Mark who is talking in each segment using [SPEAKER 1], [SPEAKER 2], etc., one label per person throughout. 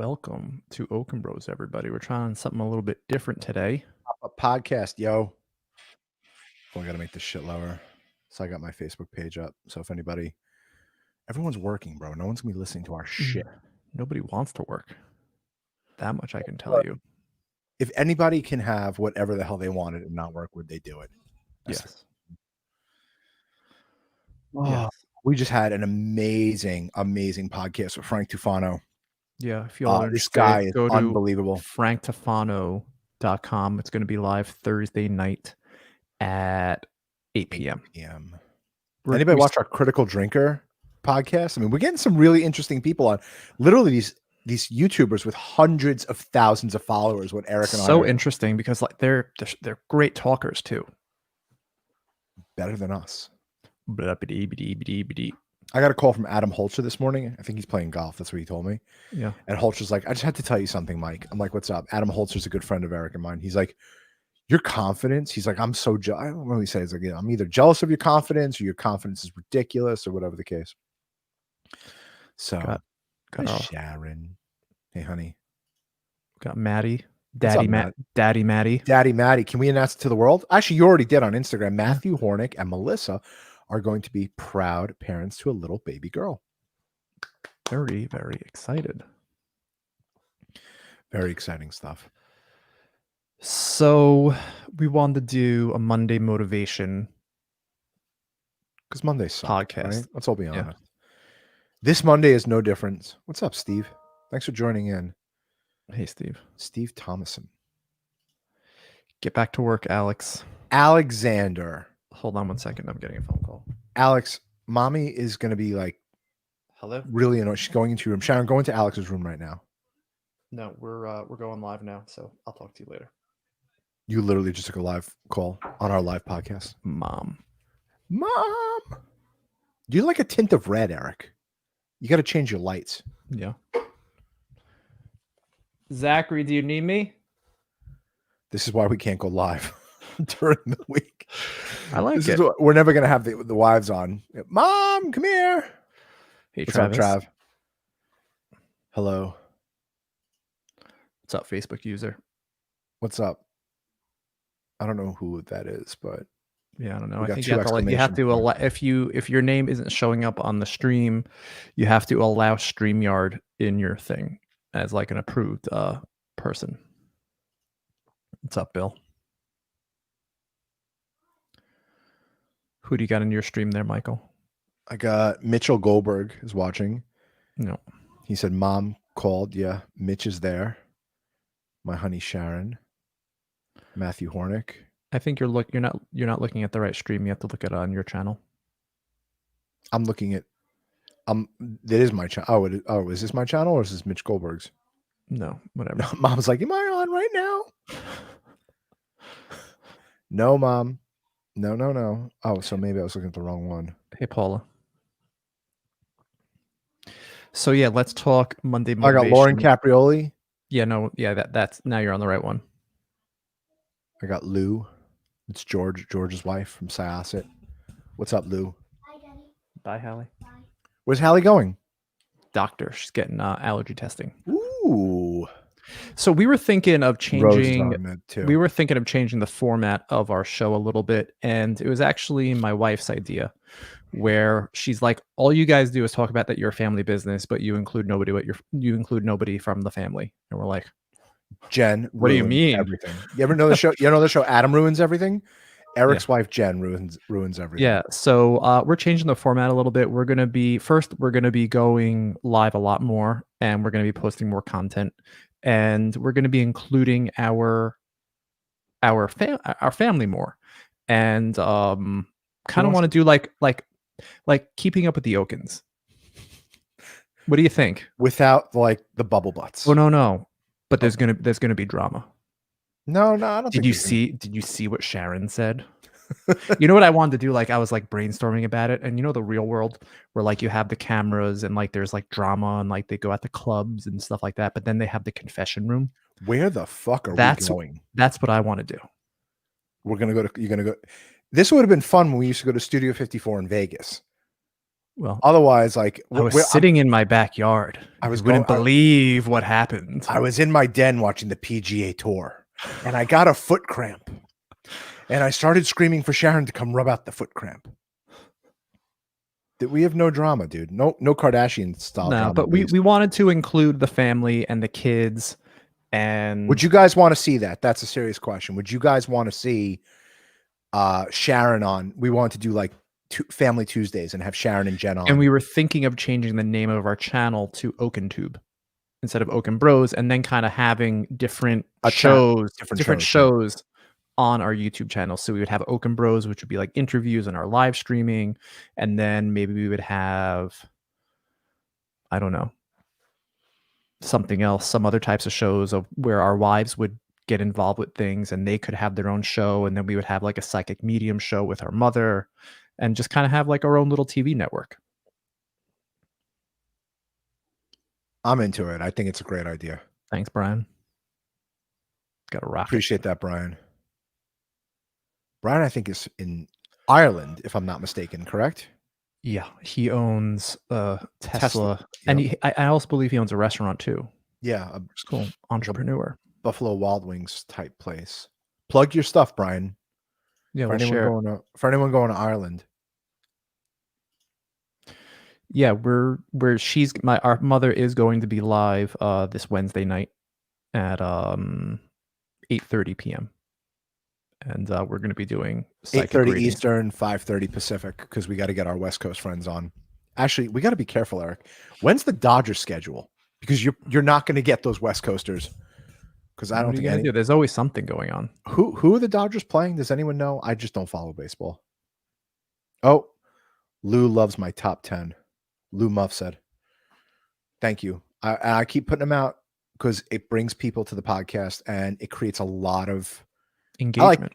[SPEAKER 1] Welcome to Okon Bros, everybody. We're trying something a little bit different today.
[SPEAKER 2] A podcast, yo. Oh, I gotta make this shit lower. So I got my Facebook page up. So if everyone's working, bro. No one's gonna be listening to our shit.
[SPEAKER 1] Nobody wants to work. That much I can tell you.
[SPEAKER 2] If anybody can have whatever the hell they wanted and not work, would they do it?
[SPEAKER 1] Yes.
[SPEAKER 2] Oh, we just had an amazing podcast with Frank Tufano.
[SPEAKER 1] Yeah, if y'all are
[SPEAKER 2] this guy is
[SPEAKER 1] go to
[SPEAKER 2] unbelievable.
[SPEAKER 1] FrankTufano.com. It's going to be live Thursday night at 8 p.m.
[SPEAKER 2] Anybody watch our Critical Drinker podcast? I mean, we're getting some really interesting people on. Literally these YouTubers with hundreds of thousands of followers. What Eric and I
[SPEAKER 1] so interesting because like they're great talkers too.
[SPEAKER 2] Better than us.
[SPEAKER 1] Blah-bidee-bidee-bidee-bidee.
[SPEAKER 2] I got a call from Adam Holcher this morning. I think he's playing golf. That's what he told me.
[SPEAKER 1] Yeah.
[SPEAKER 2] And Holcher's like, I just had to tell you something, Mike. I'm like, what's up? Adam Holcher's a good friend of Eric and mine. He's like, your confidence. He's like, I'm so I don't know what he says. Like, I'm either jealous of your confidence or your confidence is ridiculous or whatever the case. So got Sharon. Hey, honey.
[SPEAKER 1] Got Maddie. Daddy Maddie.
[SPEAKER 2] Can we announce it to the world? Actually, you already did on Instagram. Matthew Hornick and Melissa are going to be proud parents to a little baby girl.
[SPEAKER 1] Very, very excited.
[SPEAKER 2] Very exciting stuff.
[SPEAKER 1] So we wanted to do a Monday motivation
[SPEAKER 2] because Monday
[SPEAKER 1] podcast.
[SPEAKER 2] Right? Let's all be honest. This Monday is no different. What's up, Steve? Thanks for joining in.
[SPEAKER 1] Hey, Steve.
[SPEAKER 2] Steve Thomason.
[SPEAKER 1] Get back to work, Alex.
[SPEAKER 2] Alexander.
[SPEAKER 1] Hold on 1 second. I'm getting a phone call.
[SPEAKER 2] Alex, mommy is going to be like,
[SPEAKER 1] hello?
[SPEAKER 2] Really annoyed. She's going into your room. Sharon, go into Alex's room right now.
[SPEAKER 1] No, we're going live now, so I'll talk to you later.
[SPEAKER 2] You literally just took a live call on our live podcast.
[SPEAKER 1] Mom.
[SPEAKER 2] You like a tint of red, Eric. You got to change your lights.
[SPEAKER 1] Yeah. Zachary, do you need me?
[SPEAKER 2] This is why we can't go live during the week.
[SPEAKER 1] I like it.
[SPEAKER 2] We're never going to have the wives on. Mom, come here.
[SPEAKER 1] Hey,
[SPEAKER 2] What's
[SPEAKER 1] Travis.
[SPEAKER 2] up, Trav? Hello.
[SPEAKER 1] What's up, Facebook user?
[SPEAKER 2] What's up? I don't know who that is, but
[SPEAKER 1] yeah, I don't know. I think you have to allow if your name isn't showing up on the stream, you have to allow StreamYard in your thing as like an approved person. What's up, Bill? Who do you got in your stream there, Michael?
[SPEAKER 2] I got Mitchell Goldberg is watching.
[SPEAKER 1] No.
[SPEAKER 2] He said, Mom called. Yeah, Mitch is there. My honey Sharon. Matthew Hornick.
[SPEAKER 1] I think you're not looking at the right stream. You have to look at it on your channel.
[SPEAKER 2] I'm looking at that is my channel. Is this my channel or is this Mitch Goldberg's?
[SPEAKER 1] No, whatever.
[SPEAKER 2] No, Mom's like, am I on right now? No, Mom. No. Oh, so maybe I was looking at the wrong one.
[SPEAKER 1] Hey, Paula. So yeah, let's talk Monday motivation.
[SPEAKER 2] I got Lauren Caprioli.
[SPEAKER 1] Yeah, no, yeah, that's now you're on the right one.
[SPEAKER 2] I got Lou. It's George's wife from Syosset. What's up, Lou?
[SPEAKER 3] Hi, Daddy.
[SPEAKER 1] Bye, Hallie.
[SPEAKER 3] Bye.
[SPEAKER 2] Where's Hallie going?
[SPEAKER 1] Doctor. She's getting allergy testing.
[SPEAKER 2] Ooh.
[SPEAKER 1] So we were thinking of changing.
[SPEAKER 2] We
[SPEAKER 1] were thinking of changing the format of our show a little bit, and it was actually my wife's idea, where she's like, "All you guys do is talk about that you're a family business, but you include nobody from the family." And we're like,
[SPEAKER 2] Jen,
[SPEAKER 1] what do you mean?
[SPEAKER 2] Everything. You ever know the show? You know the show Adam Ruins Everything? Eric's wife Jen ruins everything.
[SPEAKER 1] Yeah. So we're changing the format a little bit. We're gonna be going live a lot more, and we're gonna be posting more content, and we're gonna be including our family more, and kind of want to do like keeping up with the Okons. What do you think?
[SPEAKER 2] Without like the bubble butts.
[SPEAKER 1] Oh no. But there's gonna be drama.
[SPEAKER 2] No, I don't.
[SPEAKER 1] Did you see what Sharon said? You know what I wanted to do? Like I was like brainstorming about it, and you know the real world where like you have the cameras and like there's like drama and like they go out to clubs and stuff like that, but then they have the confession room.
[SPEAKER 2] Where the fuck are we going?
[SPEAKER 1] That's what I want to do.
[SPEAKER 2] You're gonna go. This would have been fun when we used to go to Studio 54 in Vegas.
[SPEAKER 1] Well,
[SPEAKER 2] otherwise, like
[SPEAKER 1] I was sitting in my backyard.
[SPEAKER 2] I
[SPEAKER 1] wouldn't believe what happened.
[SPEAKER 2] I was in my den watching the PGA Tour, and I got a foot cramp, and I started screaming for Sharon to come rub out the foot cramp. We have no drama, dude. No Kardashian style drama.
[SPEAKER 1] But we wanted to include the family and the kids. And
[SPEAKER 2] would you guys want to see that? That's a serious question. Would you guys want to see Sharon on? We wanted to do like Family Tuesdays and have Sharon and Jen on.
[SPEAKER 1] And we were thinking of changing the name of our channel to Okon Tube instead of Okon Bros, and then kind of having different shows on our YouTube channel. So we would have Okon Bros, which would be like interviews and our live streaming, and then maybe we would have, I don't know, something else, some other types of shows of where our wives would get involved with things and they could have their own show, and then we would have like a psychic medium show with our mother and just kind of have like our own little TV network.
[SPEAKER 2] I'm into it. I think it's a great idea.
[SPEAKER 1] Thanks, Brian. Got a rocket.
[SPEAKER 2] Appreciate that, Brian. Brian, I think, is in Ireland, if I'm not mistaken, correct?
[SPEAKER 1] Yeah, he owns Tesla. Yep. And I also believe he owns a restaurant too.
[SPEAKER 2] Yeah,
[SPEAKER 1] it's cool. Entrepreneur.
[SPEAKER 2] Buffalo Wild Wings type place. Plug your stuff, Brian.
[SPEAKER 1] Yeah,
[SPEAKER 2] for anyone going to Ireland.
[SPEAKER 1] Yeah, our mother is going to be live this Wednesday night at 8:30 p.m. And we're going to be doing
[SPEAKER 2] 8:30 Eastern, 5:30 Pacific, because we got to get our West Coast friends on. Actually, we got to be careful, Eric. When's the Dodgers schedule? Because you're not going to get those West Coasters. Because I don't think
[SPEAKER 1] there's always something going on.
[SPEAKER 2] Who are the Dodgers playing? Does anyone know? I just don't follow baseball. Oh, Lou loves my top 10. Lou Muff said, "Thank you." I keep putting them out because it brings people to the podcast and it creates a lot of
[SPEAKER 1] engagement.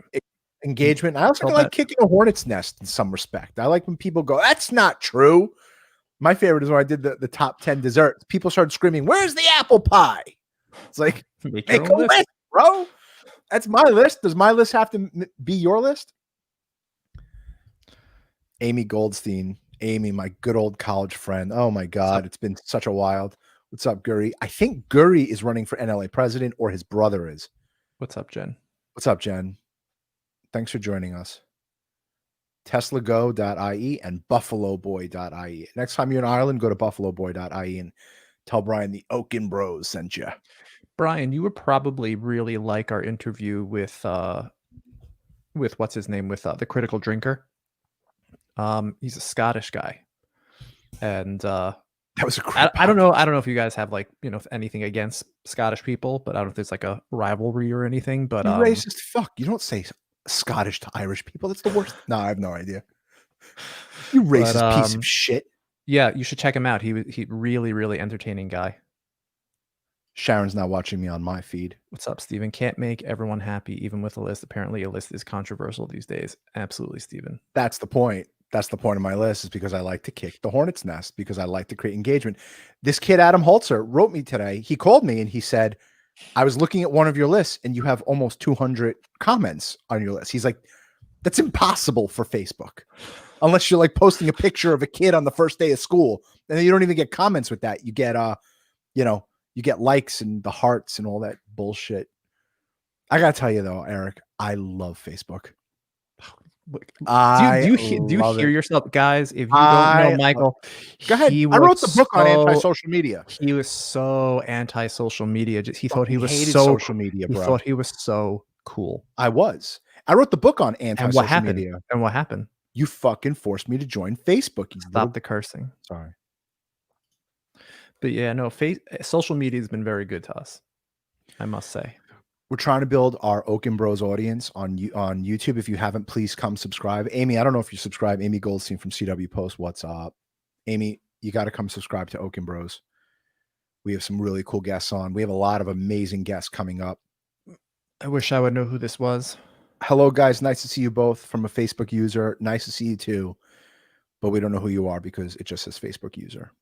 [SPEAKER 2] I also like kicking a hornet's nest in some respect. I like when people go, "That's not true." My favorite is when I did the top 10 desserts. People started screaming, "Where's the apple pie?" It's like, make a list, bro. That's my list. Does my list have to be your list? Amy Goldstein. Amy, my good old college friend. Oh my God, it's been such a while. What's up, Guri? I think Guri is running for NLA president, or his brother is.
[SPEAKER 1] What's up, Jen?
[SPEAKER 2] What's up, Jen? Thanks for joining us. TeslaGo.ie and BuffaloBoy.ie. Next time you're in Ireland, go to BuffaloBoy.ie and tell Brian the Okon Bros sent you.
[SPEAKER 1] Brian, you would probably really like our interview with what's his name, with the Critical Drinker. He's a Scottish guy, and that
[SPEAKER 2] was a great
[SPEAKER 1] I don't know if you guys have like, anything against Scottish people, but I don't know if there's like a rivalry or anything. But
[SPEAKER 2] racist fuck, you don't say Scottish to Irish people. That's the worst. No, I have no idea. You racist piece of shit.
[SPEAKER 1] Yeah, you should check him out. He really, really entertaining guy.
[SPEAKER 2] Sharon's not watching me on my feed.
[SPEAKER 1] What's up, Steven? Can't make everyone happy, even with a list. Apparently, a list is controversial these days. Absolutely, Steven.
[SPEAKER 2] That's the point. That's the point of my list, is because I like to kick the hornet's nest, because I like to create engagement. This kid, Adam Holzer, wrote me today. He called me and he said, "I was looking at one of your lists and you have almost 200 comments on your list." He's like, "That's impossible for Facebook. Unless you're like posting a picture of a kid on the first day of school, and then you don't even get comments with that. You get, you get likes and the hearts and all that bullshit." I got to tell you though, Eric, I love Facebook.
[SPEAKER 1] Do you hear yourself, guys? If you don't know Michael,
[SPEAKER 2] go ahead. I wrote the book on anti-social media.
[SPEAKER 1] He was so anti-social media. He thought he was
[SPEAKER 2] so social media, bro.
[SPEAKER 1] He thought he was so cool.
[SPEAKER 2] I wrote the book on anti-social media.
[SPEAKER 1] And what happened?
[SPEAKER 2] You fucking forced me to join Facebook.
[SPEAKER 1] Stop the cursing.
[SPEAKER 2] Sorry.
[SPEAKER 1] But yeah, no, social media has been very good to us, I must say.
[SPEAKER 2] We're trying to build our Okon Bros audience on YouTube. If you haven't, please come subscribe. Amy, I don't know if you subscribe. Amy Goldstein from CW Post. What's up? Amy, you got to come subscribe to Okon Bros. We have some really cool guests on. We have a lot of amazing guests coming up.
[SPEAKER 1] I wish I would know who this was.
[SPEAKER 2] Hello, guys. Nice to see you both from a Facebook user. Nice to see you too. But we don't know who you are because it just says Facebook user.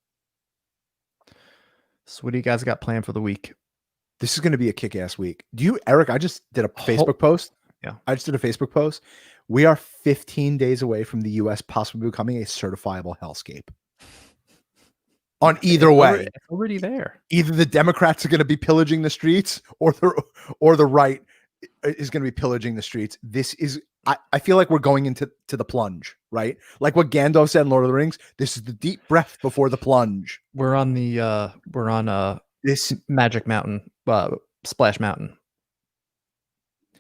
[SPEAKER 1] So what do you guys got planned for the week?
[SPEAKER 2] This is going to be a kick-ass week. Eric, I just did a Facebook post.
[SPEAKER 1] Yeah.
[SPEAKER 2] I just did a Facebook post. We are 15 days away from the U.S. possibly becoming a certifiable hellscape. on either way.
[SPEAKER 1] It's already there.
[SPEAKER 2] Either the Democrats are going to be pillaging the streets, or the right is going to be pillaging the streets. This is, I feel like we're going into the plunge, right? Like what Gandalf said in Lord of the Rings. This is the deep breath before the plunge.
[SPEAKER 1] We're on this Magic Mountain, Splash Mountain.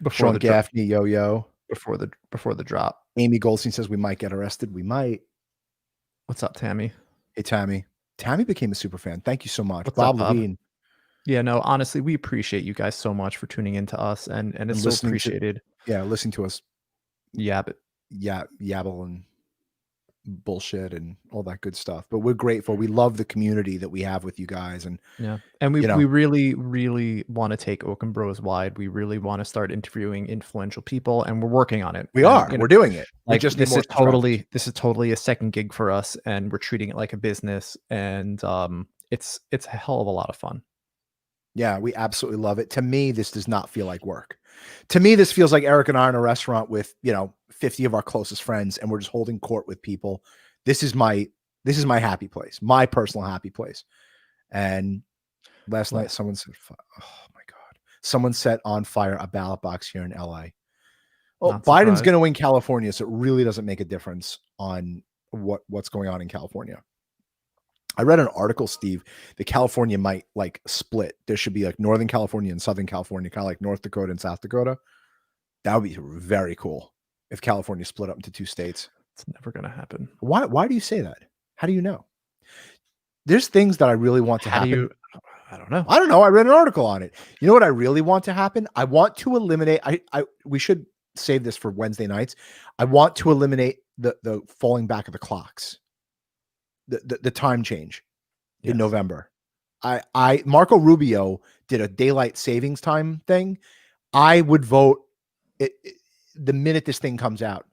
[SPEAKER 2] Before Sean Gaffney, yo.
[SPEAKER 1] Before the drop.
[SPEAKER 2] Amy Goldstein says we might get arrested. We might.
[SPEAKER 1] What's up, Tammy?
[SPEAKER 2] Hey, Tammy. Tammy became a super fan. Thank you so much.
[SPEAKER 1] What's up, Bob Levine. Yeah, no, honestly, we appreciate you guys so much for tuning in to us, and it's so appreciated.
[SPEAKER 2] Listening to us.
[SPEAKER 1] Yabble
[SPEAKER 2] and bullshit and all that good stuff. But we're grateful. We love the community that we have with you guys, and
[SPEAKER 1] we really, really want to take Okon Bros wide. We really want to start interviewing influential people, and we're working on it.
[SPEAKER 2] We're doing it.
[SPEAKER 1] Like, this is totally a second gig for us, and we're treating it like a business, and it's a hell of a lot of fun.
[SPEAKER 2] Yeah, we absolutely love it. To me, this does not feel like work. To me, this feels like Eric and I are in a restaurant with, 50 of our closest friends, and we're just holding court with people. This is my happy place, my personal happy place. And last night, someone said, "Oh my God!" Someone set on fire a ballot box here in LA. Oh, Biden's going to win California, so it really doesn't make a difference on what's going on in California. I read an article, Steve, that California might like split. There should be like Northern California and Southern California, kind of like North Dakota and South Dakota. That would be very cool if California split up into two states.
[SPEAKER 1] It's never going to happen.
[SPEAKER 2] Why do you say that? How do you know? There's things that I really want to happen.
[SPEAKER 1] I don't know.
[SPEAKER 2] I read an article on it. You know what I really want to happen? I want to eliminate. We should save this for Wednesday nights. I want to eliminate the falling back of the clocks. The time change in November. Marco Rubio did a daylight savings time thing. I would vote the minute this thing comes out.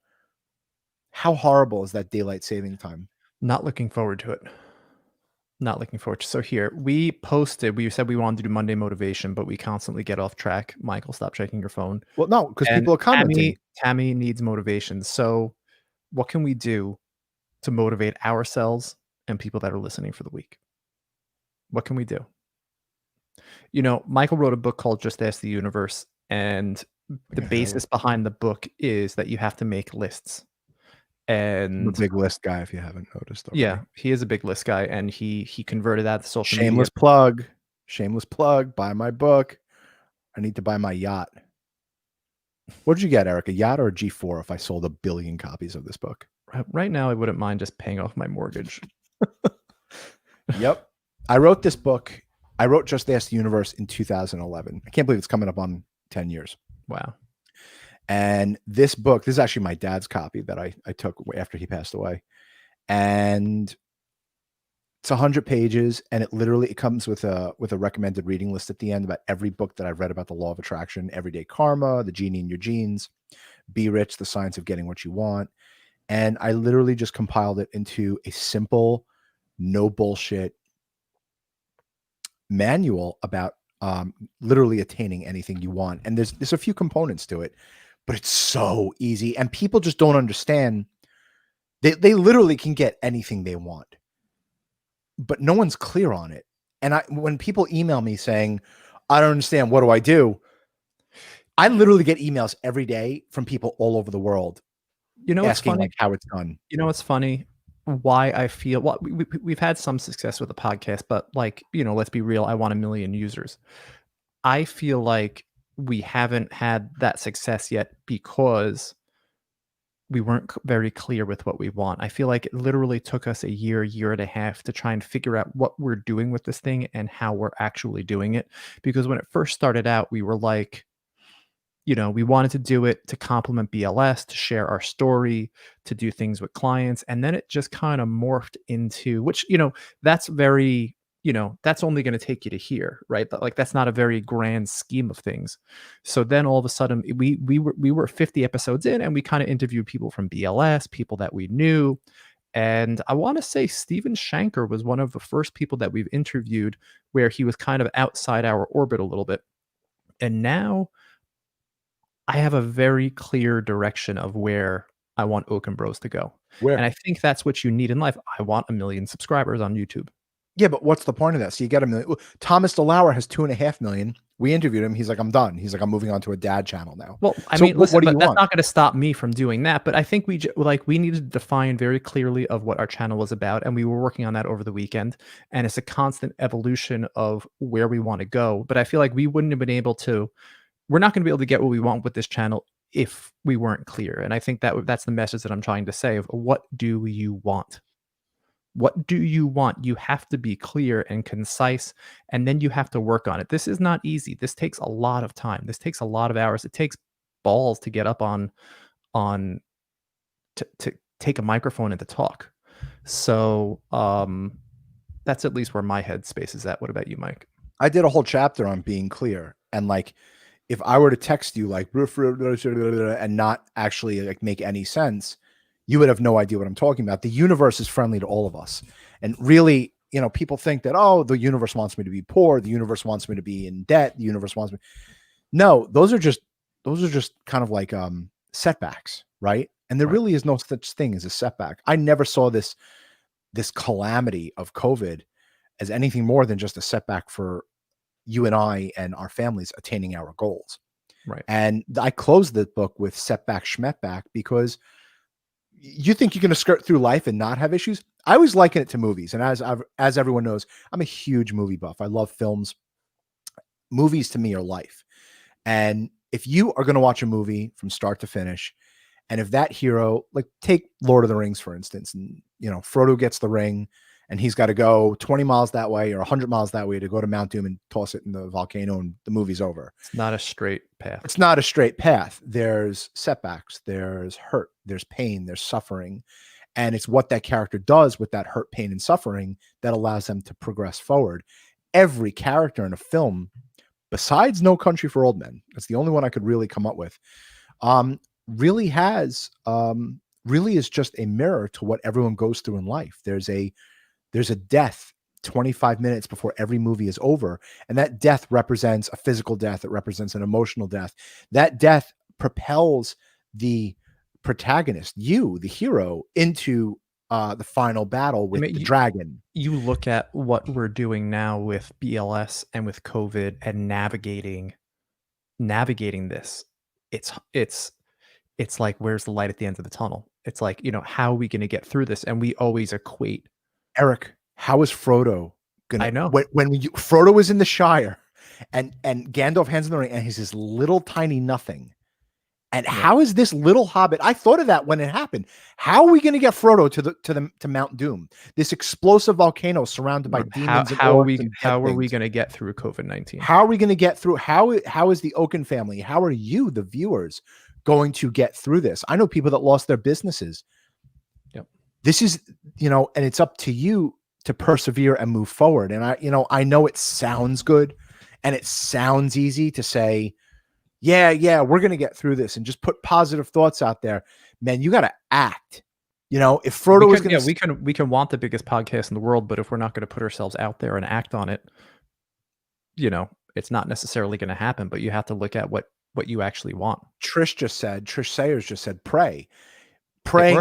[SPEAKER 2] How horrible is that daylight saving time?
[SPEAKER 1] Not looking forward to it. Not looking forward to. So here we said we wanted to do Monday motivation, but we constantly get off track. Michael, stop checking your phone.
[SPEAKER 2] Well, no, because people are commenting.
[SPEAKER 1] Tammy needs motivation. So what can we do to motivate ourselves and people that are listening for the week? What can we do? Michael wrote a book called Just Ask the Universe, and the basis behind the book is that you have to make lists. And
[SPEAKER 2] I'm a big list guy, if you haven't noticed already.
[SPEAKER 1] Yeah, he is a big list guy, and he converted that to social media.
[SPEAKER 2] Shameless plug. Buy my book. I need to buy my yacht. What did you get, Eric? A yacht or a G4 if I sold 1 billion copies of this book?
[SPEAKER 1] Right now, I wouldn't mind just paying off my mortgage.
[SPEAKER 2] Yep. I wrote this book. I wrote Just Ask the Universe in 2011. I can't believe it's coming up on 10 years.
[SPEAKER 1] Wow.
[SPEAKER 2] And this book, this is actually my dad's copy that I took after he passed away. And it's 100 pages, and it comes with a recommended reading list at the end about every book that I've read about the law of attraction, Everyday Karma, The Genie in Your Genes, Be Rich, The Science of Getting What You Want. And I literally just compiled it into a simple, no bullshit manual about literally attaining anything you want. And there's a few components to it, but it's so easy. And people just don't understand. They literally can get anything they want, but no one's clear on it. And when people email me saying, I don't understand, what do I do? I literally get emails every day from people all over the world.
[SPEAKER 1] It's funny,
[SPEAKER 2] like how it's done.
[SPEAKER 1] It's funny why I feel we've had some success with the podcast, but let's be real. I want 1 million users. I feel like we haven't had that success yet because we weren't very clear with what we want. I feel like it literally took us a year and a half to try and figure out what we're doing with this thing and how we're actually doing it. Because when it first started out, we were like, we wanted to do it to complement BLS, to share our story, to do things with clients. And then it just kind of morphed into, which, that's very, that's only going to take you to here, right? But that's not a very grand scheme of things. So then all of a sudden we were 50 episodes in, and we kind of interviewed people from BLS, people that we knew. And I want to say Steven Shanker was one of the first people that we've interviewed where he was kind of outside our orbit a little bit. And now I have a very clear direction of where I want Okon Bros to go. And I think that's what you need in life. I want 1 million subscribers on YouTube.
[SPEAKER 2] Yeah, but what's the point of that? So you get him. Thomas DeLauer has 2.5 million. We interviewed him. He's like, I'm done. He's like, I'm moving on to a dad channel now.
[SPEAKER 1] Well, I
[SPEAKER 2] So
[SPEAKER 1] mean, listen,
[SPEAKER 2] what do
[SPEAKER 1] but
[SPEAKER 2] you
[SPEAKER 1] that's
[SPEAKER 2] want?
[SPEAKER 1] not going to stop me from doing that. But I think we need to define very clearly of what our channel was about, and we were working on that over the weekend. And it's a constant evolution of where we want to go. But I feel like we wouldn't have been able to. We're not going to be able to get what we want with this channel if we weren't clear. And I think that's the message that I'm trying to say of what do you want? What do you want? You have to be clear and concise, and then you have to work on it. This is not easy. This takes a lot of time. This takes a lot of hours. It takes balls to get up on to take a microphone and to talk. So that's at least where my headspace is at. What about you, Mike?
[SPEAKER 2] I did a whole chapter on being clear, and like, if I were to text you like and not actually like make any sense, you would have no idea what I'm talking about. The universe is friendly to all of us, and really, people think that, oh, the universe wants me to be poor, the universe wants me to be in debt, the universe wants me. No, those are just kind of like setbacks, right? And there
[SPEAKER 1] Right.
[SPEAKER 2] really is no such thing as a setback. I never saw this calamity of COVID as anything more than just a setback for you and I and our families attaining our goals.
[SPEAKER 1] Right.
[SPEAKER 2] And I closed the book with setback schmetback, because you think you're going to skirt through life and not have issues. I always liken it to movies. And as everyone knows, I'm a huge movie buff. I love films. Movies to me are life. And if you are going to watch a movie from start to finish, and if that hero, like take Lord of the Rings, for instance, and Frodo gets the ring and he's got to go 20 miles that way or 100 miles that way to go to Mount Doom and toss it in the volcano, and the movie's over.
[SPEAKER 1] It's not a straight path.
[SPEAKER 2] It's not a straight path. There's setbacks, there's hurt, there's pain, there's suffering. And it's what that character does with that hurt, pain, and suffering that allows them to progress forward. Every character in a film, besides No Country for Old Men, that's the only one I could really come up with, really is just a mirror to what everyone goes through in life. There's a death 25 minutes before every movie is over, and that death represents a physical death. It represents an emotional death. That death propels the protagonist, you, the hero, into the final battle with the dragon.
[SPEAKER 1] You look at what we're doing now with BLS and with COVID and navigating this. It's like, where's the light at the end of the tunnel? It's like, how are we going to get through this? And we always equate.
[SPEAKER 2] Eric, how is Frodo gonna?
[SPEAKER 1] I know
[SPEAKER 2] when Frodo is in the Shire, and Gandalf hands him the ring, and he's this little tiny nothing. And how is this little hobbit? I thought of that when it happened. How are we going to get Frodo to Mount Doom? This explosive volcano surrounded by demons.
[SPEAKER 1] How are we going to get through COVID-19?
[SPEAKER 2] How are we going to get through? How is the Okon family? How are you, the viewers, going to get through this? I know people that lost their businesses.
[SPEAKER 1] Yep.
[SPEAKER 2] This is, and it's up to you to persevere and move forward. And I know it sounds good and it sounds easy to say, yeah, we're going to get through this, and just put positive thoughts out there. Man, you got to act. If Frodo was going
[SPEAKER 1] to, we can want the biggest podcast in the world, but if we're not going to put ourselves out there and act on it, it's not necessarily going to happen. But you have to look at what you actually want.
[SPEAKER 2] Trish Sayers just said, pray. Praying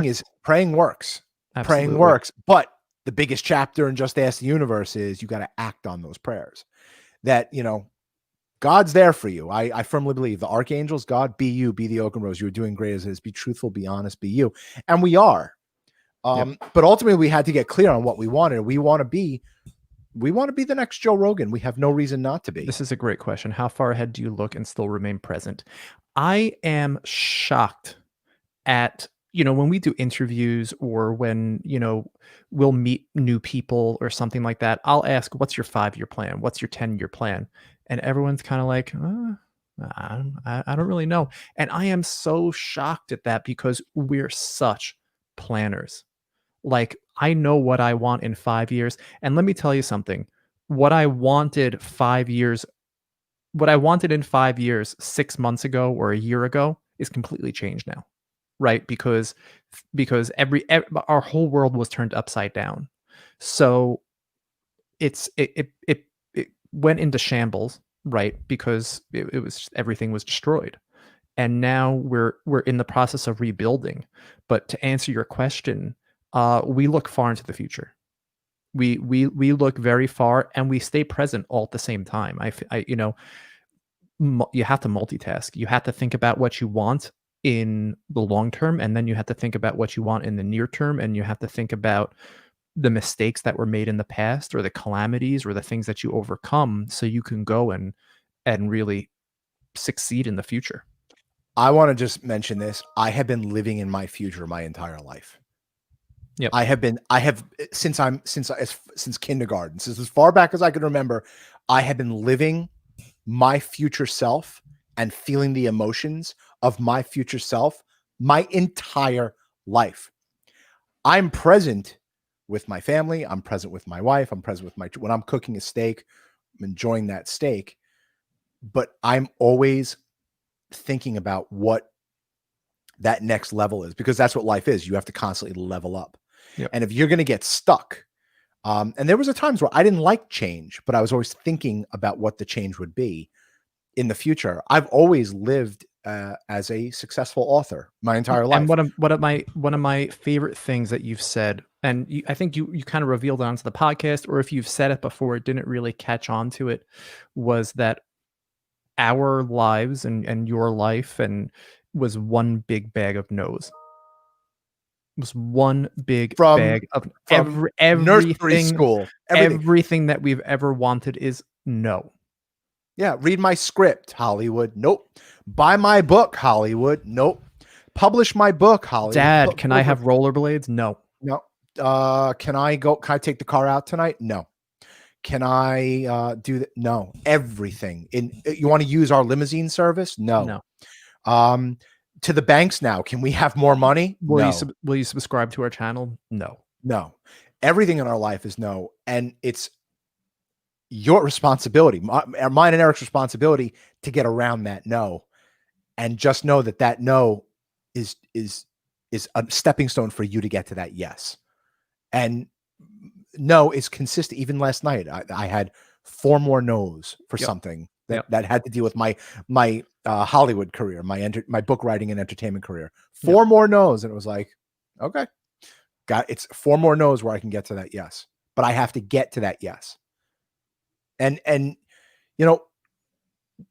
[SPEAKER 2] works.
[SPEAKER 1] Absolutely.
[SPEAKER 2] Praying works. But the biggest chapter in Just Ask the Universe is you got to act on those prayers. That, God's there for you. I firmly believe the archangels, God, be you, be the Okon Rose. You're doing great as it is. Be truthful, be honest, be you. And we are. But ultimately we had to get clear on what we wanted. We want to be the next Joe Rogan. We have no reason not to be.
[SPEAKER 1] This is a great question. How far ahead do you look and still remain present? I am shocked at, when we do interviews or when, we'll meet new people or something like that. I'll ask, what's your 5-year plan? What's your 10-year plan? And everyone's kind of like, I don't really know. And I am so shocked at that, because we're such planners. Like, I know what I want in 5 years. And let me tell you something. What I wanted in 5 years 6 months ago or a year ago is completely changed now. Right? Because our whole world was turned upside down. So it went into shambles, right? Because it was everything was destroyed. And now we're in the process of rebuilding. But to answer your question, we look far into the future. We look very far and we stay present all at the same time. You know, you have to multitask. You have to think about what you want in the long term, and then you have to think about what you want in the near term, and you have to think about the mistakes that were made in the past or the calamities or the things that you overcome so you can go and really succeed in the future.
[SPEAKER 2] I want to just mention this. I have been living in my future my entire life.
[SPEAKER 1] Yep.
[SPEAKER 2] I have since kindergarten, since as far back as I can remember, I have been living my future self and feeling the emotions of my future self my entire life. I'm present with my family. I'm present with my wife. I'm present with when I'm cooking a steak, I'm enjoying that steak, but I'm always thinking about what that next level is, because that's what life is. You have to constantly level up.
[SPEAKER 1] Yep.
[SPEAKER 2] And if you're going to get stuck, and there was a times where I didn't like change, but I was always thinking about what the change would be in the future. I've always lived as a successful author my entire life.
[SPEAKER 1] And one of my favorite things that you've said, and I think you kind of revealed it onto the podcast, or if you've said it before, it didn't really catch on to it, was that our lives and your life and was one big bag of no's. It was one big bag of
[SPEAKER 2] nursery school.
[SPEAKER 1] Everything that we've ever wanted is no.
[SPEAKER 2] Yeah, read my script, Hollywood. Nope. Buy my book, Hollywood. Nope. Publish my book, Hollywood.
[SPEAKER 1] Dad, can I have rollerblades? No.
[SPEAKER 2] No. Can I take the car out tonight? No. Can I do that? No. Everything. You want to use our limousine service? No. To the banks now. Can we have more money?
[SPEAKER 1] Will you subscribe to our channel? No.
[SPEAKER 2] No. Everything in our life is no. And it's your responsibility, mine and Eric's responsibility, to get around that no. And just know that no is a stepping stone for you to get to that yes. And no is consistent. Even last night, I had 4 more no's for something that had to deal with my Hollywood career, my book writing and entertainment career. 4 more no's, and it was like, okay, it's 4 more no's where I can get to that yes. But I have to get to that yes. And you know,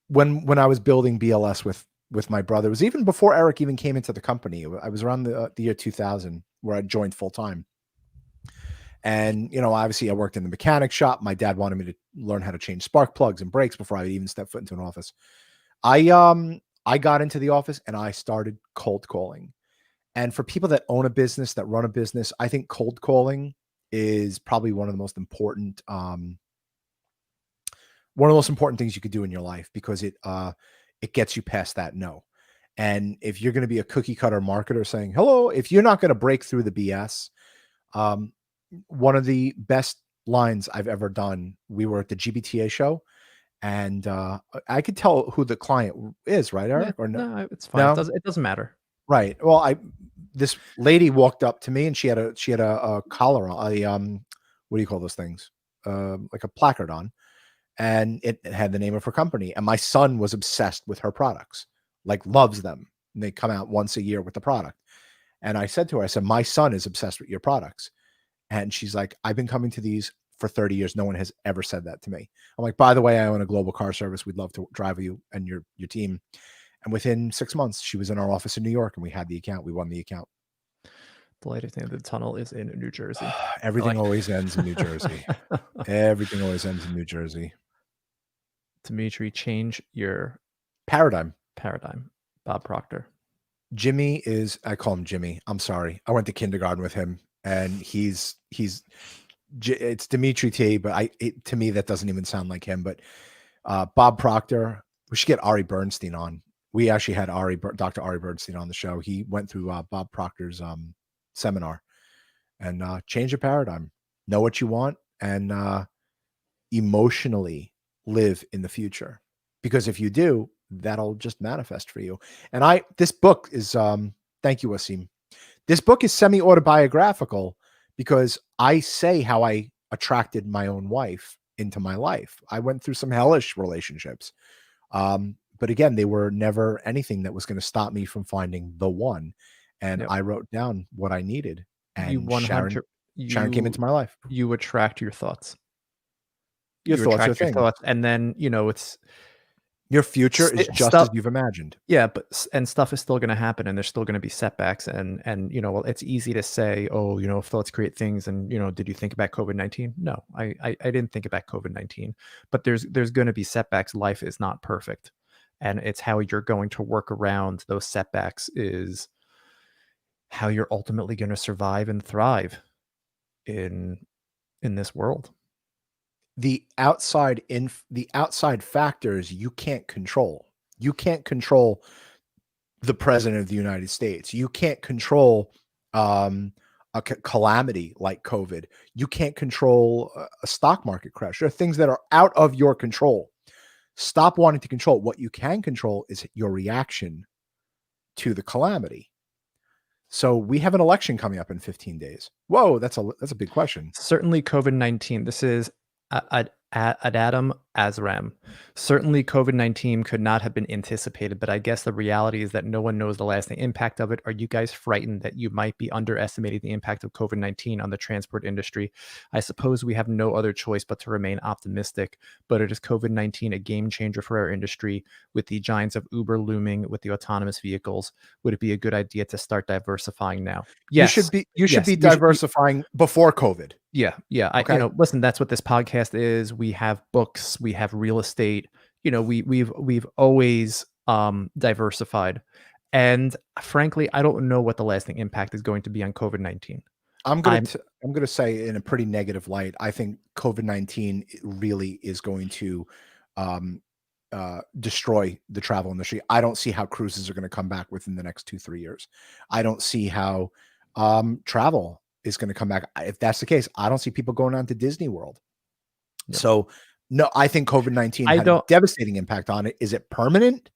[SPEAKER 2] when I was building BLS with my brother, it was even before Eric even came into the company. I was around the year 2000 where I joined full time. And, you know, obviously I worked in the mechanic shop. My dad wanted me to learn how to change spark plugs and brakes before I would even step foot into an office. I got into the office and I started cold calling. And for people that own a business, that run a business, I think cold calling is probably one of the most important things you could do in your life, because it gets you past that no. And if you're going to be a cookie cutter marketer saying, hello, if you're not going to break through the BS, one of the best lines I've ever done, we were at the GBTA show, and I could tell who the client is, right, Eric?
[SPEAKER 1] Or no? No, it's fine. No? It doesn't matter.
[SPEAKER 2] Right. Well, this lady walked up to me and she had a collar on, what do you call those things? Like a placard on. And it had the name of her company. And my son was obsessed with her products, like loves them. And they come out once a year with the product. And I said to her, my son is obsessed with your products. And she's like, I've been coming to these for 30 years. No one has ever said that to me. I'm like, by the way, I own a global car service. We'd love to drive you and your team. And within 6 months, she was in our office in New York and we had the account. We won the account.
[SPEAKER 1] The light at the end of the tunnel is in New Jersey.
[SPEAKER 2] Everything always ends in New Jersey. Everything always ends in New Jersey.
[SPEAKER 1] Dimitri, change your
[SPEAKER 2] paradigm.
[SPEAKER 1] Bob Proctor.
[SPEAKER 2] Jimmy I call him Jimmy. I'm sorry. I went to kindergarten with him, and it's Dimitri T, but to me, that doesn't even sound like him. But Bob Proctor, we should get Ari Bernstein on. We actually had Dr. Ari Bernstein on the show. He went through Bob Proctor's seminar, and change your paradigm. Know what you want, and emotionally live in the future, because if you do, that'll just manifest for you. And this book is thank you, Wasim. This book is semi-autobiographical, because I say how I attracted my own wife into my life. I went through some hellish relationships, but again, they were never anything that was going to stop me from finding the one. And I wrote down what I needed. And Sharon came
[SPEAKER 1] you
[SPEAKER 2] into my life.
[SPEAKER 1] you attract your thoughts.
[SPEAKER 2] Your
[SPEAKER 1] You
[SPEAKER 2] thoughts are
[SPEAKER 1] attract your
[SPEAKER 2] things.
[SPEAKER 1] thoughts, and then, it's
[SPEAKER 2] Your future is just as
[SPEAKER 1] stuff.
[SPEAKER 2] you've imagined.
[SPEAKER 1] Yeah, but and stuff is still gonna happen, and there's still gonna be setbacks, and, well, it's easy to say, "Oh, thoughts create things," and, did you think about COVID-19? No, I didn't think about COVID-19, but there's gonna be setbacks. Life is not perfect, and it's how you're going to work around those setbacks is how you're ultimately gonna survive and thrive in this world.
[SPEAKER 2] The outside factors you can't control. You can't control the president of the United States. You can't control a calamity like COVID. You can't control a stock market crash. There are things that are out of your control. Stop wanting to control. What you can control is your reaction to the calamity. So we have an election coming up in 15 days. Whoa, that's a big question.
[SPEAKER 1] Certainly COVID-19. This is Adam Azram. Certainly COVID-19 could not have been anticipated, but I guess the reality is that no one knows the lasting impact of it. Are you guys frightened that you might be underestimating the impact of COVID-19 on the transport industry? I suppose we have no other choice but to remain optimistic, but it is COVID-19 a game changer for our industry with the giants of Uber looming with the autonomous vehicles? Would it be a good idea to start diversifying now? Yes.
[SPEAKER 2] You should
[SPEAKER 1] Yes.
[SPEAKER 2] be diversifying before COVID.
[SPEAKER 1] Yeah, yeah.
[SPEAKER 2] Okay.
[SPEAKER 1] Listen, that's what this podcast is. We have books, we have real estate. We've always diversified. And frankly, I don't know what the lasting impact is going to be on COVID-19.
[SPEAKER 2] I'm
[SPEAKER 1] I'm
[SPEAKER 2] gonna say in a pretty negative light, I think COVID-19 really is going to um, destroy the travel industry. I don't see how cruises are going to come back within the next 2-3 years. I don't see how travel is going to come back. If that's the case, I don't see people going on to Disney World.
[SPEAKER 1] Yeah.
[SPEAKER 2] So no, I think COVID-19
[SPEAKER 1] I
[SPEAKER 2] had a
[SPEAKER 1] don't
[SPEAKER 2] devastating impact on it. Is it permanent?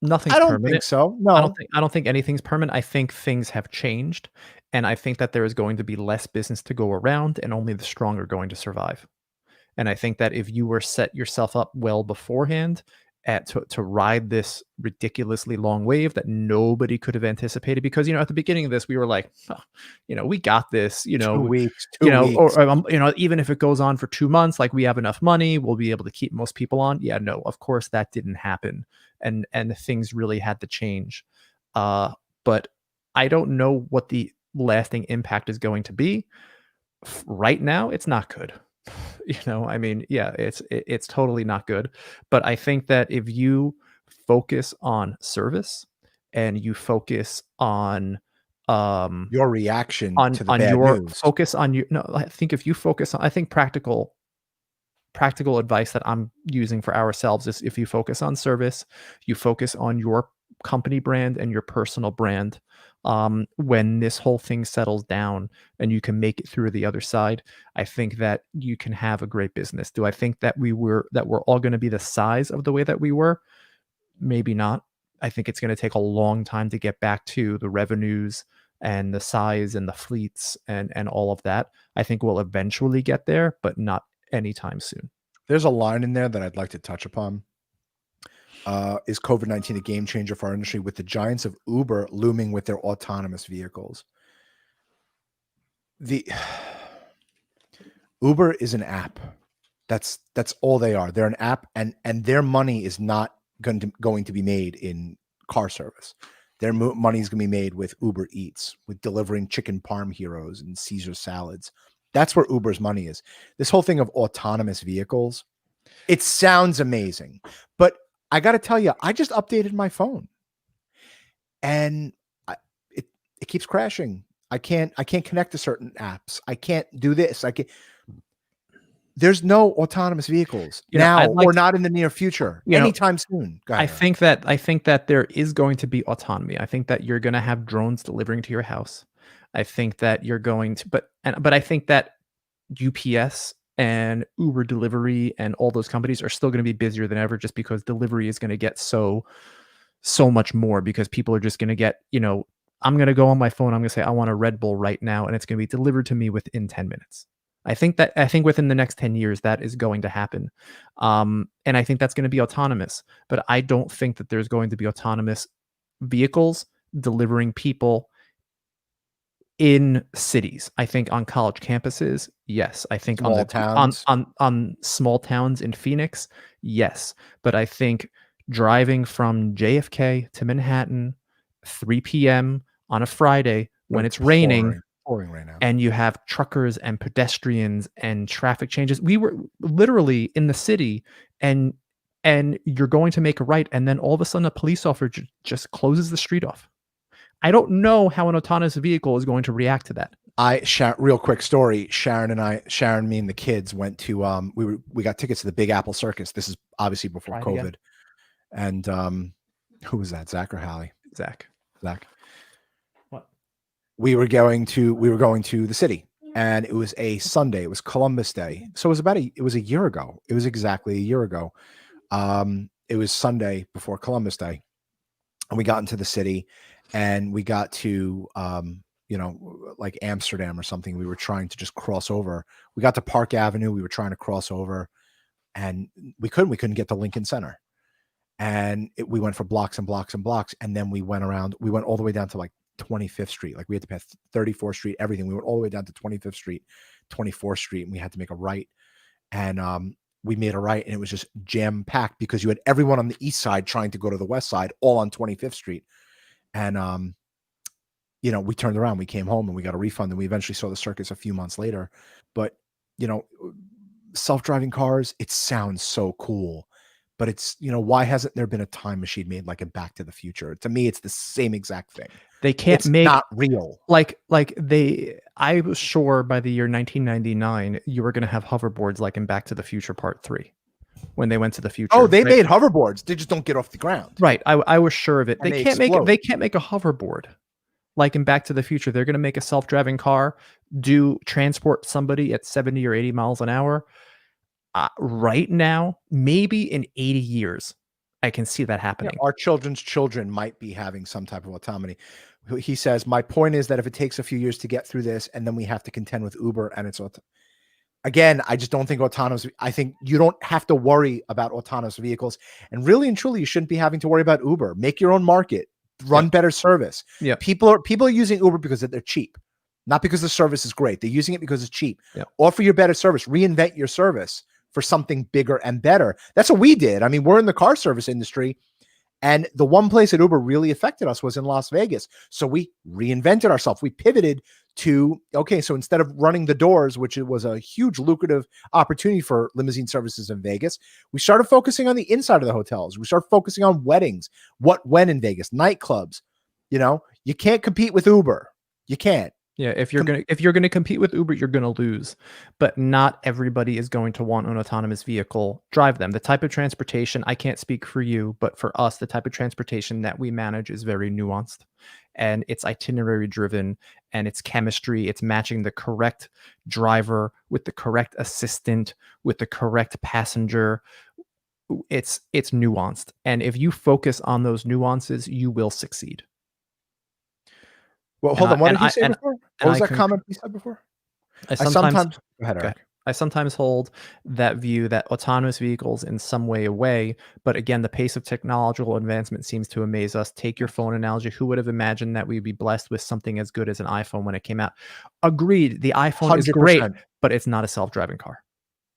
[SPEAKER 1] Nothing's
[SPEAKER 2] I don't think
[SPEAKER 1] permanent.
[SPEAKER 2] so. No.
[SPEAKER 1] I don't think anything's permanent. I think things have changed, and I think that there is going to be less business to go around, and only the strong are going to survive. And I think that if you were set yourself up well beforehand to ride this ridiculously long wave that nobody could have anticipated, because at the beginning of this we were like, "Huh, we got this,
[SPEAKER 2] 2 weeks, 2 weeks.
[SPEAKER 1] even if it goes on for 2 months, like we have enough money, we'll be able to keep most people on." Yeah, no, of course that didn't happen, and things really had to change. But I don't know what the lasting impact is going to be. Right now, it's not good. Yeah, it's totally not good. But I think that if you focus on service and you focus um
[SPEAKER 2] Your reaction to the
[SPEAKER 1] on
[SPEAKER 2] bad
[SPEAKER 1] your
[SPEAKER 2] news.
[SPEAKER 1] focus on you no, I think if you focus on I think practical advice that I'm using for ourselves is if you focus on service, you focus on your company brand and your personal brand. When this whole thing settles down and you can make it through the other side, I think that you can have a great business. Do I think that we're all going to be the size of the way that we were? Maybe not. I think it's going to take a long time to get back to the revenues and the size and the fleets and all of that. I think we'll eventually get there, but not anytime soon.
[SPEAKER 2] There's a line in there that I'd like to touch upon. Is COVID-19 a game changer for our industry with the giants of Uber looming with their autonomous vehicles? The Uber is an app. That's all they are. They're an app, and their money is not going to be made in car service. Their money is going to be made with Uber Eats, with delivering chicken parm heroes and Caesar salads. That's where Uber's money is. This whole thing of autonomous vehicles, it sounds amazing, but I got to tell you, I just updated my phone, and it keeps crashing. I can't connect to certain apps. I can't do this. There's no autonomous vehicles now, or not in the near future, anytime soon.
[SPEAKER 1] I think that there is going to be autonomy. I think that you're going to have drones delivering to your house. I think that you're going to, but I think that UPS and Uber delivery and all those companies are still going to be busier than ever, just because delivery is going to get so much more, because people are just going to get, I'm going to go on my phone. I'm going to say, I want a Red Bull right now, and it's going to be delivered to me within 10 minutes. I think within the next 10 years, that is going to happen. And I think that's going to be autonomous, but I don't think that there's going to be autonomous vehicles delivering people in cities. I think on college campuses, yes. I think
[SPEAKER 2] Small towns.
[SPEAKER 1] on small towns in Phoenix, yes. But I think driving from JFK to Manhattan, 3 PM on a Friday when it's raining
[SPEAKER 2] Pouring right now.
[SPEAKER 1] and you have truckers and pedestrians and traffic changes. We were literally in the city and you're going to make a right, and then all of a sudden a police officer just closes the street off. I don't know how an autonomous vehicle is going to react to that.
[SPEAKER 2] Real quick story. Sharon, me and the kids went to we got tickets to the Big Apple Circus. This is obviously before COVID. And who was that? Zach or Hallie?
[SPEAKER 1] Zach.
[SPEAKER 2] What? We were going to the city, and it was a Sunday. It was Columbus Day. So it was a year ago. It was exactly a year ago. It was Sunday before Columbus Day. And we got into the city, and we got to like Amsterdam or something. We were trying to just cross over. We got to Park Avenue. We were trying to cross over, and we couldn't get to Lincoln Center. And we went for blocks and blocks and blocks. And then we went all the way down to like 25th Street. Like we had to pass 34th Street, everything. We went all the way down to 25th Street, 24th Street, and we had to make a right. And we made a right, and it was just jam packed because you had everyone on the east side trying to go to the west side, all on 25th Street. And we turned around, we came home, and we got a refund, and we eventually saw the circus a few months later. But self-driving cars, it sounds so cool, but it's why hasn't there been a time machine made like a Back to the Future? To me, it's the same exact thing.
[SPEAKER 1] They can't
[SPEAKER 2] it's not real.
[SPEAKER 1] I was sure by the year 1999 you were going to have hoverboards like in Back to the Future Part 3 when they went to the future.
[SPEAKER 2] Oh, they made hoverboards. They just don't get off the ground.
[SPEAKER 1] Right. I was sure of it. They can't make a hoverboard like in Back to the Future. They're going to make a self-driving car transport somebody at 70 or 80 miles an hour. Right now, maybe in 80 years, I can see that happening.
[SPEAKER 2] Yeah, our children's children might be having some type of autonomy. He says, my point is that if it takes a few years to get through this, and then we have to contend with Uber and it's again, I just don't think I think you don't have to worry about autonomous vehicles. And really and truly, you shouldn't be having to worry about Uber. Make your own market, run better service.
[SPEAKER 1] Yeah.
[SPEAKER 2] People are using Uber because they're cheap, not because the service is great. They're using it because it's cheap.
[SPEAKER 1] Yeah.
[SPEAKER 2] Offer your better service, reinvent your service for something bigger and better. That's what we did. I mean, we're in the car service industry, and the one place that Uber really affected us was in Las Vegas. So we reinvented ourselves. We pivoted to, okay, so instead of running the doors, which it was a huge lucrative opportunity for limousine services in Vegas, we started focusing on the inside of the hotels. We started focusing on weddings, when in Vegas, nightclubs. You can't compete with Uber. You can't.
[SPEAKER 1] Yeah, if you're gonna compete with Uber, you're gonna lose. But not everybody is going to want an autonomous vehicle drive them. The type of transportation, I can't speak for you, but for us, the type of transportation that we manage is very nuanced, and it's itinerary driven, and it's chemistry. It's matching the correct driver with the correct assistant with the correct passenger. It's nuanced, and if you focus on those nuances, you will succeed.
[SPEAKER 2] Well, hold on. What did you say before? What was that comment you said before?
[SPEAKER 1] I sometimes go ahead, Eric. I sometimes hold that view that autonomous vehicles in some way away, but again, the pace of technological advancement seems to amaze us. Take your phone analogy. Who would have imagined that we'd be blessed with something as good as an iPhone when it came out? Agreed. The iPhone 100%. Is great, but it's not a self-driving car.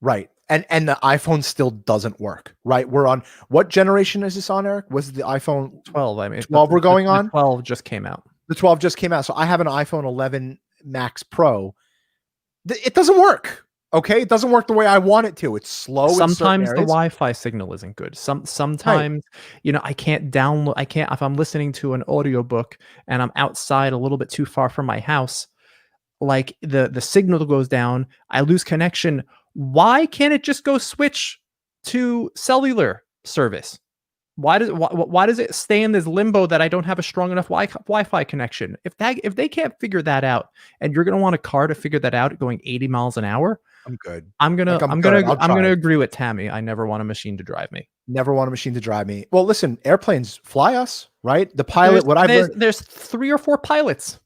[SPEAKER 2] Right. And the iPhone still doesn't work, right? We're on, what generation is this on, Eric? Was it the iPhone
[SPEAKER 1] 12? I mean,
[SPEAKER 2] 12 we're going on?
[SPEAKER 1] 12 just came out.
[SPEAKER 2] The 12 just came out. So I have an iPhone 11 Max Pro. It doesn't work. Okay. It doesn't work the way I want it to. It's slow.
[SPEAKER 1] Sometimes the Wi-Fi signal isn't good. Sometimes, I can't if I'm listening to an audiobook and I'm outside a little bit too far from my house, like the signal goes down, I lose connection. Why can't it just go switch to cellular service? Why does it stay in this limbo that I don't have a strong enough Wi-Fi connection? If they can't figure that out, and you're gonna want a car to figure that out going 80 miles an hour,
[SPEAKER 2] I'm good.
[SPEAKER 1] I'm gonna agree with Tammy. I never want a machine to drive me.
[SPEAKER 2] Never want a machine to drive me. Well, listen, airplanes fly us, right? The pilot.
[SPEAKER 1] There's 3 or 4 pilots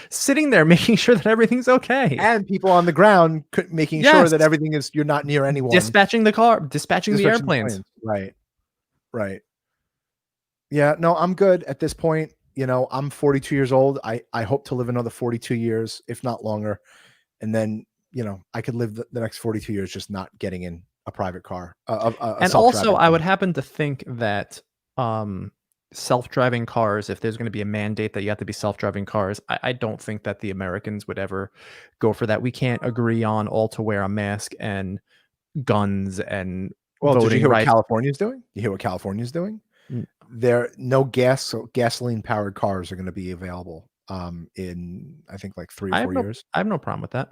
[SPEAKER 1] sitting there making sure that everything's okay,
[SPEAKER 2] and people on the ground making sure that everything is, you're not near anyone,
[SPEAKER 1] dispatching the airplanes.
[SPEAKER 2] Right. Yeah, no, I'm good at this point. I'm 42 years old. I hope to live another 42 years, if not longer. And then, I could live the next 42 years just not getting in a private car, a
[SPEAKER 1] And also,
[SPEAKER 2] self-driving
[SPEAKER 1] I
[SPEAKER 2] car.
[SPEAKER 1] would happen to think that, self-driving cars, if there's gonna be a mandate that you have to be self-driving cars, I don't think that the Americans would ever go for that. We can't agree on all to wear a mask and guns and
[SPEAKER 2] Well, did you
[SPEAKER 1] voting
[SPEAKER 2] hear what
[SPEAKER 1] rights.
[SPEAKER 2] California's doing? You hear what California's doing?
[SPEAKER 1] N
[SPEAKER 2] There no gasoline powered cars are going to be available in I think like 3 or 4 years.
[SPEAKER 1] I have no problem with that.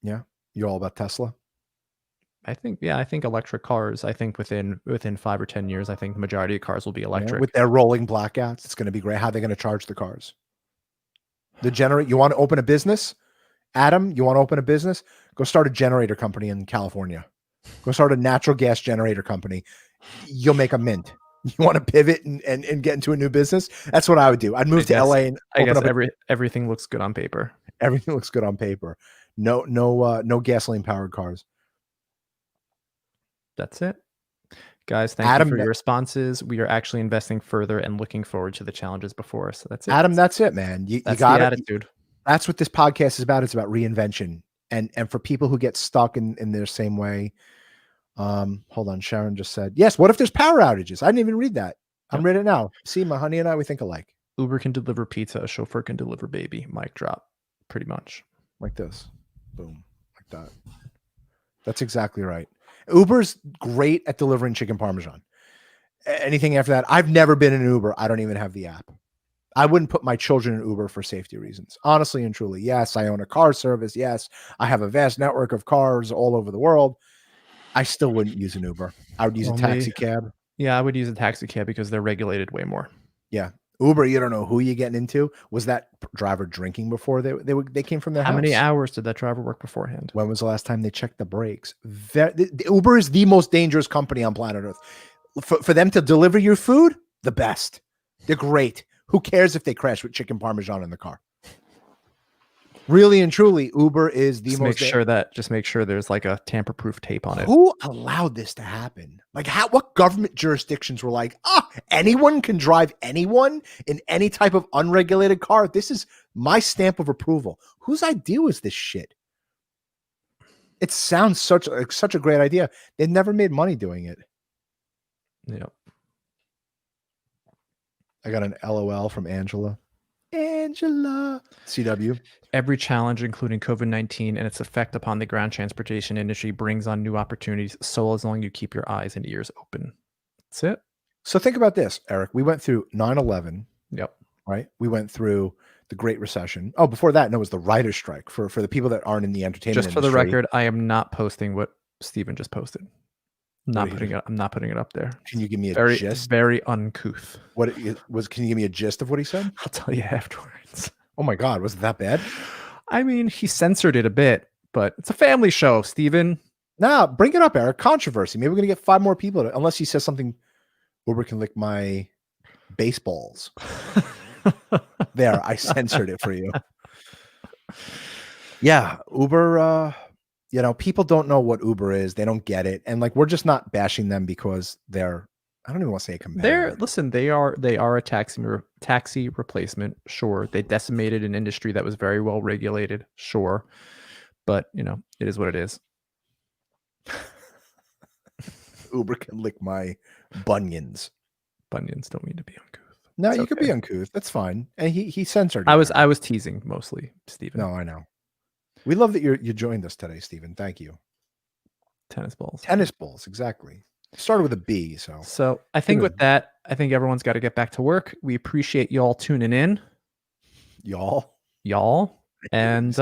[SPEAKER 2] Yeah. You're all about Tesla?
[SPEAKER 1] I think electric cars, I think within 5 or 10 years, I think the majority of cars will be
[SPEAKER 2] Yeah,
[SPEAKER 1] electric.
[SPEAKER 2] with their rolling blackouts, it's going to be great. How are they going to charge the cars? You want to open a business? Adam, you want to open a business? Go start a generator company in California. Go start a natural gas generator company. You'll make a mint. You want to pivot and get into a new business? That's what I would do. I'd move to LA and open up
[SPEAKER 1] everything looks good on paper.
[SPEAKER 2] Everything looks good on paper. No gasoline powered cars.
[SPEAKER 1] That's it. Guys, thank you for your responses. We are actually investing further and looking forward to the challenges before us. So that's it.
[SPEAKER 2] Adam, that's it, man. You
[SPEAKER 1] That's
[SPEAKER 2] got
[SPEAKER 1] the
[SPEAKER 2] it.
[SPEAKER 1] attitude.
[SPEAKER 2] That's what this podcast is about. It's about reinvention. And for people who get stuck in their same way. Hold on. Sharon just said, yes. What if there's power outages? I didn't even read that. I'm reading it now. See, my honey and I, we think alike.
[SPEAKER 1] Uber can deliver pizza. A chauffeur can deliver baby. Mic drop. Pretty much.
[SPEAKER 2] Like this. Boom. Like that. That's exactly right. Uber's great at delivering chicken parmesan. Anything after that, I've never been in an Uber. I don't even have the app. I wouldn't put my children in Uber for safety reasons. Honestly and truly. Yes, I own a car service. Yes, I have a vast network of cars all over the world. I still wouldn't use an Uber. I would use a taxi cab.
[SPEAKER 1] Yeah, I would use a taxi cab because they're regulated way more.
[SPEAKER 2] Yeah. Uber, you don't know who you're getting into. Was that driver drinking before they came from their house?
[SPEAKER 1] How many hours did that driver work beforehand?
[SPEAKER 2] When was the last time they checked the brakes? Uber is the most dangerous company on planet Earth. For them to deliver your food, the best. They're great. Who cares if they crash with chicken parmesan in the car? Really and truly, Uber is the most.
[SPEAKER 1] Just make sure there's like a tamper-proof tape on it.
[SPEAKER 2] Who allowed this to happen? Like, what government jurisdictions were like, anyone can drive anyone in any type of unregulated car? This is my stamp of approval. Whose idea was this shit? It sounds such a great idea. They never made money doing it.
[SPEAKER 1] Yep.
[SPEAKER 2] I got an LOL from Angela. CW.
[SPEAKER 1] Every challenge, including COVID-19 and its effect upon the ground transportation industry, brings on new opportunities, so as long as you keep your eyes and ears open. That's it.
[SPEAKER 2] So think about this, Eric. We went through 9/11.
[SPEAKER 1] Yep.
[SPEAKER 2] Right? We went through the Great Recession. Oh, before that, no, it was the writer's strike for the people that aren't in the entertainment
[SPEAKER 1] industry. Just for the record, I am not posting what Steven just posted. I'm not putting it up there.
[SPEAKER 2] Can you give me a gist?
[SPEAKER 1] Very uncouth.
[SPEAKER 2] What it was? Can you give me a gist of what he said?
[SPEAKER 1] I'll tell you afterwards.
[SPEAKER 2] Oh my God, was it that bad?
[SPEAKER 1] I mean, he censored it a bit, but it's a family show, Steven.
[SPEAKER 2] Nah, bring it up, Eric. Controversy. Maybe we're gonna get 5 more people unless he says something. Uber can lick my baseballs. There, I censored it for you. Yeah, Uber. People don't know what Uber is. They don't get it. And like, we're just not bashing them because they're, I don't even want to say a competitor.
[SPEAKER 1] They are a taxi replacement. Sure. They decimated an industry that was very well regulated. Sure. But it is what it is.
[SPEAKER 2] Uber can lick my bunions.
[SPEAKER 1] Bunions don't mean to be uncouth.
[SPEAKER 2] No, you could be uncouth. That's fine. And he censored it.
[SPEAKER 1] I was teasing mostly, Steven.
[SPEAKER 2] No, I know. We love that you joined us today, Steven. Thank you.
[SPEAKER 1] Tennis balls.
[SPEAKER 2] Tennis balls, exactly. Started with a B,
[SPEAKER 1] So I think with that, I think everyone's got to get back to work. We appreciate y'all tuning in.
[SPEAKER 2] Y'all.
[SPEAKER 1] And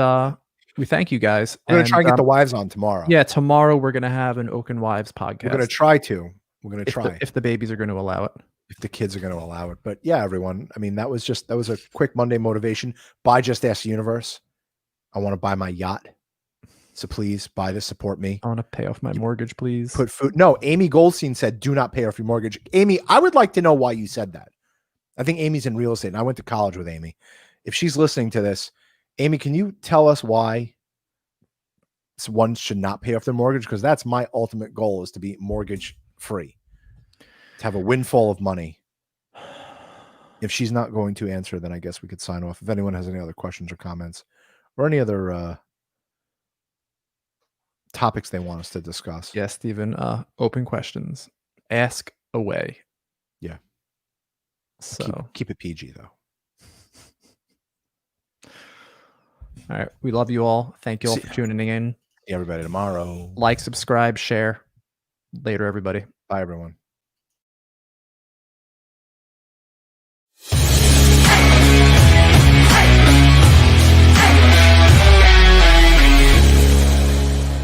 [SPEAKER 1] we thank you guys.
[SPEAKER 2] We're going to try and get the wives on tomorrow.
[SPEAKER 1] Yeah, tomorrow we're going to have an Okon Wives podcast.
[SPEAKER 2] We're going to try to. We're going to try.
[SPEAKER 1] If the babies are going to allow it.
[SPEAKER 2] If the kids are going to allow it. But yeah, everyone. I mean, that was a quick Monday motivation. Buy Just Ask the Universe. I want to buy my yacht. So please buy this, support me.
[SPEAKER 1] I want to pay off my mortgage, please.
[SPEAKER 2] Put food. No, Amy Goldstein said, do not pay off your mortgage. Amy, I would like to know why you said that. I think Amy's in real estate and I went to college with Amy. If she's listening to this, Amy, can you tell us why one should not pay off their mortgage? Because that's my ultimate goal, is to be mortgage free, to have a windfall of money. if she's not going to answer, then I guess we could sign off. If anyone has any other questions or comments or any other topics they want us to discuss.
[SPEAKER 1] Yeah, Steven, open questions. Ask away.
[SPEAKER 2] Yeah.
[SPEAKER 1] So
[SPEAKER 2] keep it PG though.
[SPEAKER 1] All right. We love you all. Thank you all for tuning in.
[SPEAKER 2] See everybody tomorrow.
[SPEAKER 1] Like, subscribe, share. Later, everybody.
[SPEAKER 2] Bye, everyone.